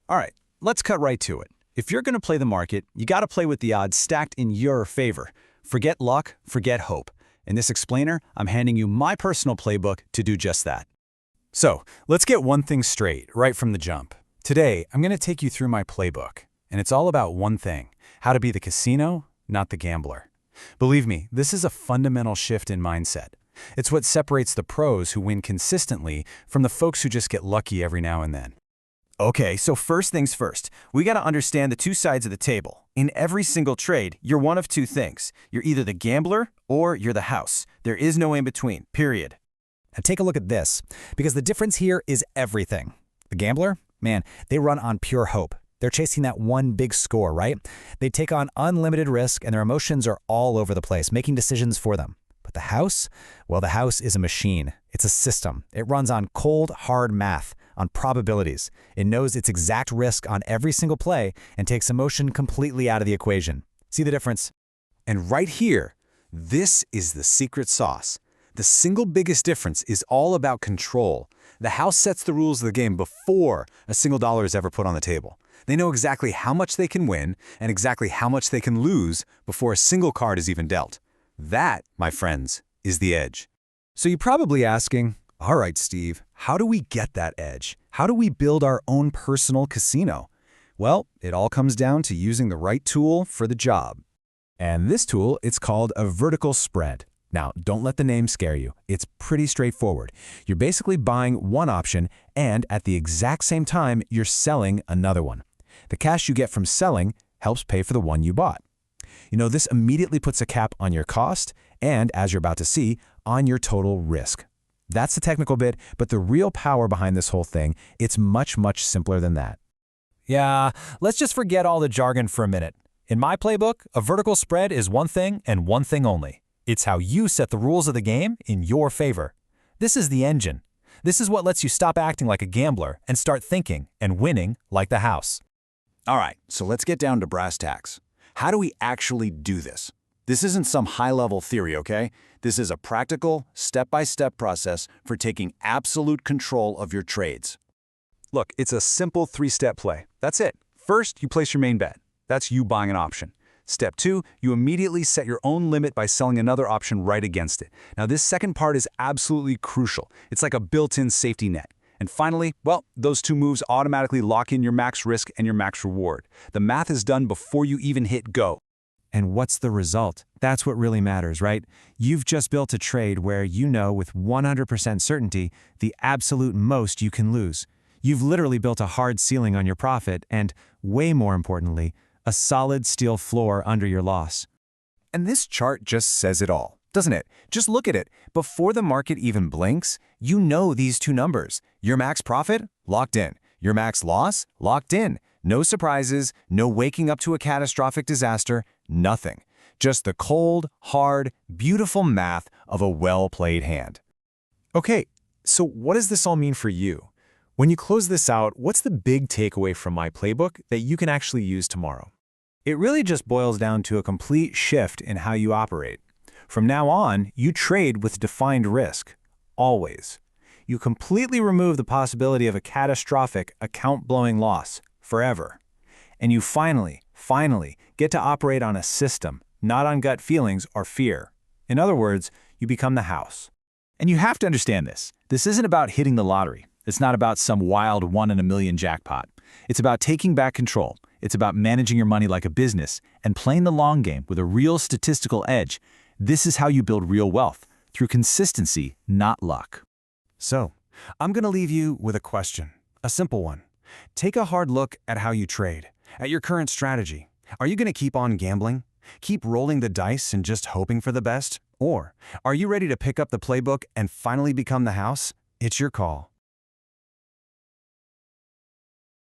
All right, let's cut right to it. If you're going to play the market, you got to play with the odds stacked in your favor. Forget luck, forget hope. In this explainer, I'm handing you my personal playbook to do just that. So, let's get one thing straight right from the jump. Today, I'm going to take you through my playbook, and it's all about one thing: how to be the casino, not the gambler. Believe me, this is a fundamental shift in mindset. It's what separates the pros who win consistently from the folks who just get lucky every now and then. Okay, so first things first, we gotta understand the two sides of the table. In every single trade, you're one of two things. You're either the gambler or you're the house. There is no in between, period. Now take a look at this, because the difference here is everything. The gambler, man, they run on pure hope. They're chasing that one big score, right? They take on unlimited risk and their emotions are all over the place, making decisions for them. But the house? Well, the house is a machine. It's a system. It runs on cold, hard math, on probabilities. It knows its exact risk on every single play and takes emotion completely out of the equation. See the difference? And right here, this is the secret sauce. The single biggest difference is all about control. The house sets the rules of the game before a single dollar is ever put on the table. They know exactly how much they can win and exactly how much they can lose before a single card is even dealt. That, my friends, is the edge. So you're probably asking, all right, Steve, how do we get that edge? How do we build our own personal casino? Well, it all comes down to using the right tool for the job. And this tool, it's called a vertical spread. Now, don't let the name scare you. It's pretty straightforward. You're basically buying one option, and at the exact same time, you're selling another one. The cash you get from selling helps pay for the one you bought. You know, this immediately puts a cap on your cost and, as you're about to see, on your total risk. That's the technical bit, but the real power behind this whole thing, it's much, much simpler than that. Yeah, let's just forget all the jargon for a minute. In my playbook, a vertical spread is one thing and one thing only. It's how you set the rules of the game in your favor. This is the engine. This is what lets you stop acting like a gambler and start thinking and winning like the house. All right, so let's get down to brass tacks. How do we actually do this? This isn't some high-level theory, okay? This is a practical, step-by-step process for taking absolute control of your trades. Look, it's a simple three-step play. That's it. First, you place your main bet. That's you buying an option. Step 2, you immediately set your own limit by selling another option right against it. Now, this second part is absolutely crucial. It's like a built-in safety net. And finally, well, those two moves automatically lock in your max risk and your max reward. The math is done before you even hit go. And what's the result? That's what really matters, right? You've just built a trade where you know with 100% certainty the absolute most you can lose. You've literally built a hard ceiling on your profit and, way more importantly, a solid steel floor under your loss. And this chart just says it all, doesn't it? Just look at it. Before the market even blinks, you know these two numbers. Your max profit? Locked in. Your max loss? Locked in. No surprises, no waking up to a catastrophic disaster, nothing. Just the cold, hard, beautiful math of a well-played hand. Okay, so what does this all mean for you? When you close this out, what's the big takeaway from my playbook that you can actually use tomorrow? It really just boils down to a complete shift in how you operate. From now on, you trade with defined risk, always. You completely remove the possibility of a catastrophic, account-blowing loss, forever. And you finally get to operate on a system, not on gut feelings or fear. In other words, you become the house. And you have to understand this. This isn't about hitting the lottery. It's not about some wild 1 in a million jackpot. It's about taking back control. It's about managing your money like a business and playing the long game with a real statistical edge. This is how you build real wealth, through consistency, not luck. So, I'm going to leave you with a question, a simple one. Take a hard look at how you trade, at your current strategy. Are you going to keep on gambling? Keep rolling the dice and just hoping for the best? Or are you ready to pick up the playbook and finally become the house? It's your call.